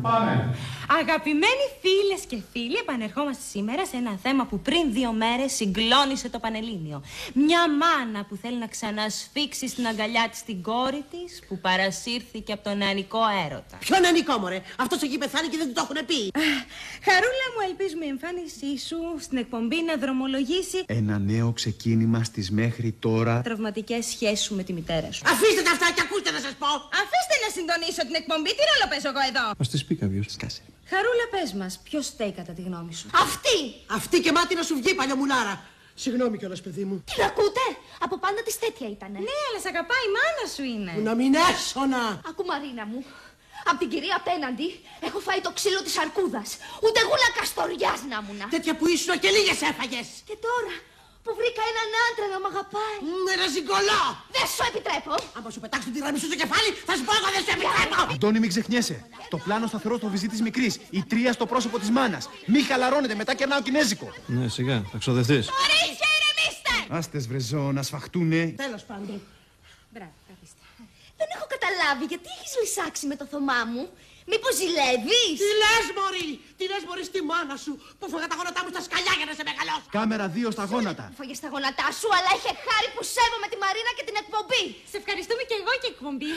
Πάμε. Αγαπημένοι φίλες και φίλοι, επανερχόμαστε σήμερα σε ένα θέμα που πριν 2 μέρες συγκλώνησε το Πανελλήνιο. Μια μάνα που θέλει να ξανασφίξει στην αγκαλιά της την κόρη της που παρασύρθηκε από τον νεανικό έρωτα. Ποιο νεανικό, μωρέ? Αυτός εκεί πεθάνει και δεν του το έχουν πει. Χαρούλα μου, ελπίζουμε η εμφάνισή σου στην εκπομπή να δρομολογήσει ένα νέο ξεκίνημα στις μέχρι τώρα τραυματικές σχέσεις σου με τη μητέρα σου. Αφήστε τα αυτά και ακούστε να σας πω. Αφήστε να συντονίσω την εκπομπή, τι ρόλο παίζω εγώ εδώ? Ας της πει κάποιος. Σκάσε. Χαρούλα, πες μας, ποιος στέει κατά τη γνώμη σου? Αυτή και μάτι να σου βγει, παλιομουλάρα. Συγγνώμη κιόλας, παιδί μου. Την ακούτε? Από πάντα της τέτοια ήτανε. Ναι, αλλά σ' αγαπάει η μάνα σου είναι. Να μην έσωνα. Ακού, Μαρίνα μου. Απ' την κυρία απέναντι έχω φάει το ξύλο της αρκούδας. Ούτε γούλα καστοριάς να μουνα. Τέτοια που ήσουν και λίγες έφαγες. Και τώρα που βρήκα έναν άντρα να μ' αγαπάει. Ένα ζυγκολό. Δεν σου επιτρέπω. Άμα σου πετάξω την τυραμισού στο κεφάλι, θα σου πω εγώ δεν σου επιτρέπω. Αντώνη, μην ξεχνιέσαι. Το πλάνο σταθερό στο βυζί της μικρής. Η 3 στο πρόσωπο της μάνας. Μη χαλαρώνετε, μετά κερνάω κινέζικο. Ναι, σιγά, θα ξοδευτείς. Κορίτσια, ηρεμήστε! Άστες βρεζό, να σφαχτούνε. Τέλος πάντων. Μπράβο, καθίστε. Δεν έχω καταλάβει γιατί έχεις λυσάξει με το Θωμά μου. Μήπως ζηλεύεις? Τι λες, μωρή? Τι λες, μωρή, στη μάνα σου που φάγα τα γόνατά μου στα σκαλιά για να σε μεγαλώσω. Κάμερα 2 στα γόνατα. Φάγες τα γόνατά σου, αλλά είχε χάρη που σέβομαι τη Μαρίνα και την εκπομπή. Σε ευχαριστούμε και εγώ και εκπομπή.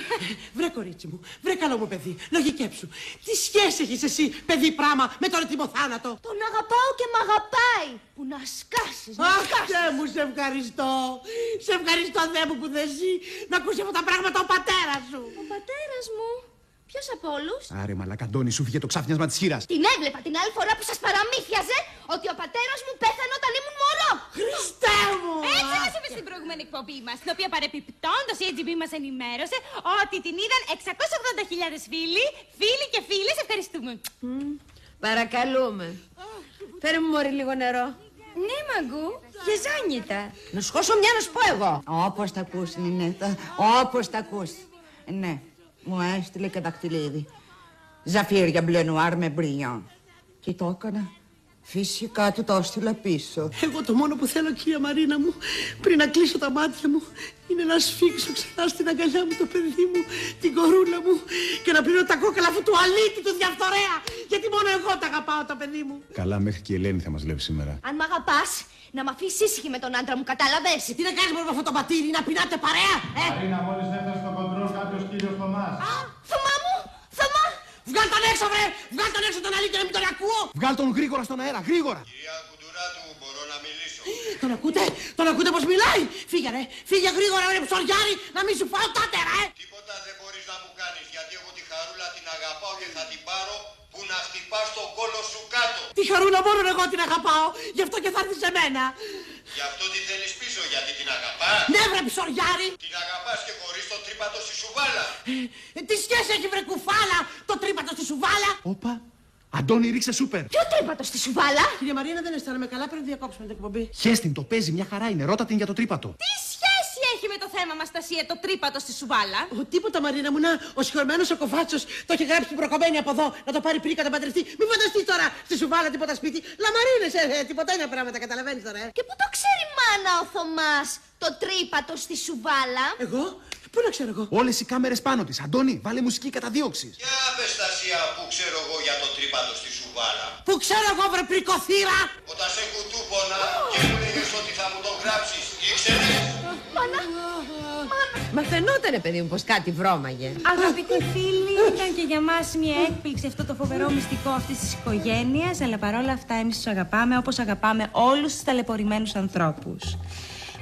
Βρε, κορίτσι μου, βρε, καλό μου παιδί, λογικέψου. Τι σχέση έχεις εσύ, παιδί πράγμα, με τον έτοιμο θάνατο? Τον αγαπάω και μ' αγαπάει. Που να σκάσεις, να Αχ, σκάσεις. Θεέ μου, σε ευχαριστώ. Σε ευχαριστώ, Θεέ μου, που δεν ζει να ακούσει αυτά τα πράγματα ο πατέρας σου. Ο πατέρας μου. Ποιος από όλους? Άρε μαλάκα, Αντώνη, σου βγήκε το ξάφνιασμα της χείρας. Την έβλεπα την άλλη φορά που σας παραμύθιαζε ότι ο πατέρας μου πέθανε όταν ήμουν μωρό. Χριστέ μου! Έτσι μας είπε στην προηγούμενη εκπομπή μας, στην οποία παρεπιπτόντως η AGB μας ενημέρωσε ότι την είδαν 680.000 φίλοι και φίλες. Ευχαριστούμε. Παρακαλούμε. Φέρε μου, μωρή, λίγο νερό. Ναι, Μαγκού, γεζάνιτα. Να σχώσω μια να σου πω εγώ. Όπως τα ακούς, Νινέτα, όπως τα ακούς. Ναι, μου έστειλε και δακτυλίδι. Ζαφύρια μπλε νουάρ με μπριλιάν. Και το έκανα. Φυσικά του το έστειλα πίσω. Εγώ το μόνο που θέλω, κυρία Μαρίνα μου, πριν να κλείσω τα μάτια μου, είναι να σφίξω ξανά στην αγκαλιά μου το παιδί μου, την κορούλα μου και να πλύνω τα κόκαλα αυτού του αλήτη του διαφθορέα. Γιατί μόνο εγώ τα αγαπάω το παιδί μου. Καλά, μέχρι και η Ελένη θα μας βλέπει σήμερα. Αν μ' αγαπάς, να μ' αφήσεις ήσυχη με τον άντρα μου, κατάλαβες? Τι να κάνεις μόνο με αυτό το πατήρι, να πεινάτε παρέα, Μαρίνα, μόλις έφτασε στο κοντρόλ κάποιος κύριος Θωμάς. Θωμά μου, Θωμά! Βγάλ' τον έξω, βρε! Βγάλ' τον έξω τον αλήτη να μην τον ακούω! Βγάλ τον γρήγορα στον αέρα, γρήγορα. Κυρία Κουντουράτου, μπορώ να μιλήσω? Τον ακούτε? Τον ακούτε πως μιλάει? Φύγε, ρε! Φύγε γρήγορα, ρε ψωριάρι, να μην σου φάω τάτερα, Τίποτα δεν μπορείς να μου κάνεις, γιατί εγώ τη Χαρούλα την αγαπάω και θα την πάρω που να χτυπά στον κόλο σου κάτω. Τη Χαρούλα μόνο εγώ την αγαπάω, γι' αυτό και θα έρθει σε μένα. Γι' αυτό τη θέλεις πίσω, γιατί την αγαπάς. Ναι, βρε ψωριάρι! Την αγαπάς και χωρίς το τρύπατο στη σουβάλα. Τι σχέση έχει, βρε κουφάλα, το τρύπατο στη σουβάλα! Όπα, Αντώνη, ρίξε σούπερ. Ποιο τρύπατο στη σουβάλα? Κυρία Μαρίνα, δεν αισθάνομαι καλά, πρέπει να διακόψουμε την εκπομπή. Χέστην, το παίζει, μια χαρά είναι. Ρώτα την για το τρύπατο. Τι σχέση έχει με το θέμα μας, Τασία, το τρύπατο στη σουβάλα? Ο τίποτα, Μαρίνα μου, να, ο συγχωρημένος ο Κοφάτσος το έχει γράψει την προκομμένη από εδώ, να το πάρει πριν κατά παντρευτεί. Μην φανταστείς τώρα στη σουβάλα τίποτα σπίτι. Λαμαρίνες, τίποτα είναι πράγματα, καταλαβαίνεις τώρα, Και πού το ξέρει μάνα ο Θωμάς το τρύπατο στη σουβάλα? Εγώ, πού να ξέρω εγώ. Όλες οι κάμερες πάνω της. Αντώνη, βάλε μουσική καταδίωξης. Για απεστασία που ξέρω εγώ για το τρύπατο στη σουβάλα. Πού ξέρω εγώ, βρε πρικοθύρα. Όταν σε κουτούπονα και μου λέγες ότι θα μου τον γράψεις, ήξερες? Μαθαινότανε, παιδί μου, πως κάτι βρώμαγε. Αγαπητοί φίλοι, ήταν και για μας μια έκπληξη αυτό το φοβερό μυστικό αυτής της οικογένειας, αλλά παρόλα αυτά εμείς τους αγαπάμε όπως αγαπάμε όλους τους ταλαιπωρημένους ανθρώπους.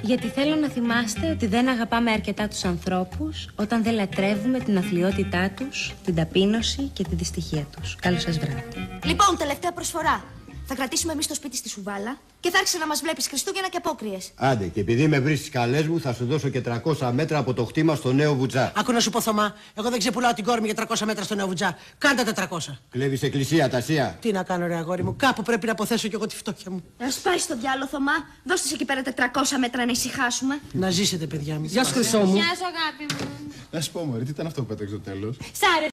Γιατί θέλω να θυμάστε ότι δεν αγαπάμε αρκετά τους ανθρώπους όταν δεν λατρεύουμε την αθλιότητά τους, την ταπείνωση και τη δυστυχία τους. Καλό σας βράδυ. Λοιπόν, τελευταία προσφορά. Θα κρατήσουμε εμείς το σπίτι στη σουβάλα και θα άρχισε να μας βλέπεις Χριστούγεννα και απόκριες. Άντε, και επειδή με βρεις στις καλές μου, θα σου δώσω και 300 μέτρα από το χτήμα στο Νέο Βουτζά. Άκου να σου πω, Θωμά, εγώ δεν ξεπουλάω την κόρη μου για 300 μέτρα στο Νέο Βουτζά. Κάντε 400. Κλέβεις εκκλησία, Τασία. Τι να κάνω, ρε αγόρι μου, κάπου πρέπει να αποθέσω κι εγώ τη φτώχεια μου. Να σου πάει στο διάλογο, Θωμά. Δώστε σε εκεί πέρα 400 μέτρα να ησυχάσουμε. Να ζήσετε, παιδιά μου. Γεια σου, Χρυσό μου. Γεια σου, αγάπη μου. Να σου πω, μωρή, τι ήταν αυτό που πέταξε το τέλος. Σ' άρεσε?